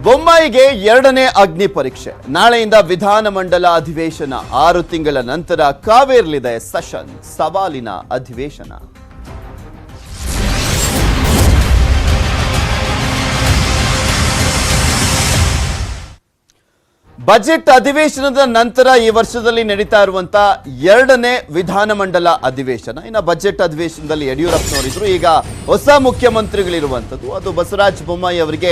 ಬೊಮ್ಮಾಯಿಗೆ ಎರಡನೇ ಅಗ್ನಿ ಪರೀಕ್ಷೆ. ನಾಳೆಯಿಂದ ವಿಧಾನಮಂಡಲ ಅಧಿವೇಶನ. 6 ತಿಂಗಳ ನಂತರ ಕಾವೇರಲಿದೆ ಸೆಷನ್, ಸವಾಲಿನ ಅಧಿವೇಶನ. ಬಜೆಟ್ ಅಧಿವೇಶನದ ನಂತರ ಈ ವರ್ಷದಲ್ಲಿ ನಡೀತಾ ಇರುವಂತಹ ಎರಡನೇ ವಿಧಾನಮಂಡಲ ಅಧಿವೇಶನ. ಇನ್ನು ಬಜೆಟ್ ಅಧಿವೇಶನದಲ್ಲಿ ಯಡಿಯೂರಪ್ಪನವರಿದ್ರು, ಈಗ ಹೊಸ ಮುಖ್ಯಮಂತ್ರಿಗಳಿರುವಂಥದ್ದು. ಅದು ಬಸವರಾಜ ಬೊಮ್ಮಾಯಿ ಅವರಿಗೆ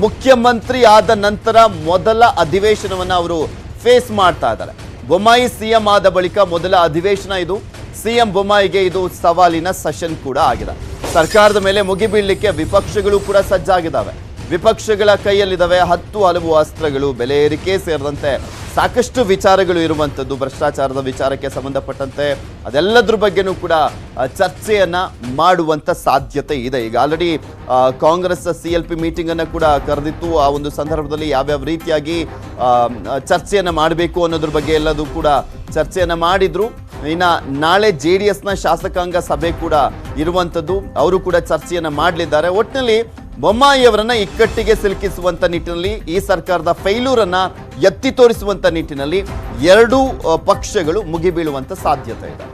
ಮುಖ್ಯಮಂತ್ರಿ ಆದ ನಂತರ ಮೊದಲ ಅಧಿವೇಶನವನ್ನು ಅವರು ಫೇಸ್ ಮಾಡ್ತಾ ಇದ್ದಾರೆ. ಬೊಮ್ಮಾಯಿ ಸಿಎಂ ಆದ ಬಳಿಕ ಮೊದಲ ಅಧಿವೇಶನ ಇದು. ಸಿಎಂ ಬೊಮ್ಮಾಯಿಗೆ ಇದು ಸವಾಲಿನ ಸೆಷನ್ ಕೂಡ ಆಗಿದೆ. ಸರ್ಕಾರದ ಮೇಲೆ ಮುಗಿಬೀಳಲಿಕ್ಕೆ ವಿಪಕ್ಷಗಳು ಕೂಡ ಸಜ್ಜಾಗಿದ್ದಾವೆ. ವಿಪಕ್ಷಗಳ ಕೈಯಲ್ಲಿದ್ದಾವೆ 10 ಹಲವು ಅಸ್ತ್ರಗಳು. ಬೆಲೆ ಏರಿಕೆ ಸೇರಿದಂತೆ ಸಾಕಷ್ಟು ವಿಚಾರಗಳು ಇರುವಂಥದ್ದು. ಭ್ರಷ್ಟಾಚಾರದ ವಿಚಾರಕ್ಕೆ ಸಂಬಂಧಪಟ್ಟಂತೆ ಅದೆಲ್ಲದ್ರ ಬಗ್ಗೆನೂ ಕೂಡ ಚರ್ಚೆಯನ್ನ ಮಾಡುವಂಥ ಸಾಧ್ಯತೆ ಇದೆ. ಈಗ ಆಲ್ರೆಡಿ ಕಾಂಗ್ರೆಸ್ CLP ಮೀಟಿಂಗ್ ಅನ್ನು ಕೂಡ ಕರೆದಿತ್ತು. ಆ ಒಂದು ಸಂದರ್ಭದಲ್ಲಿ ಯಾವ್ಯಾವ ರೀತಿಯಾಗಿ ಚರ್ಚೆಯನ್ನ ಮಾಡಬೇಕು ಅನ್ನೋದ್ರ ಬಗ್ಗೆ ಎಲ್ಲದೂ ಕೂಡ ಚರ್ಚೆಯನ್ನ ಮಾಡಿದ್ರು. ಇನ್ನು ನಾಳೆ JDSನ ಶಾಸಕಾಂಗ ಸಭೆ ಕೂಡ ಇರುವಂಥದ್ದು. ಅವರು ಕೂಡ ಚರ್ಚೆಯನ್ನ ಮಾಡಲಿದ್ದಾರೆ. ಒಟ್ಟಿನಲ್ಲಿ ಬೊಮ್ಮಾಯಿಯವರನ್ನ ಇಕ್ಕಟ್ಟಿಗೆ ಸಿಲುಕಿಸುವಂತ ನಿಟ್ಟಿನಲ್ಲಿ, ಈ ಸರ್ಕಾರದ ಫೈಲೂರನ್ನ ಎತ್ತಿ ತೋರಿಸುವಂತ ನಿಟ್ಟಿನಲ್ಲಿ ಎರಡೂ ಪಕ್ಷಗಳು ಮುಗಿಬೀಳುವಂತ ಸಾಧ್ಯತೆ ಇದೆ.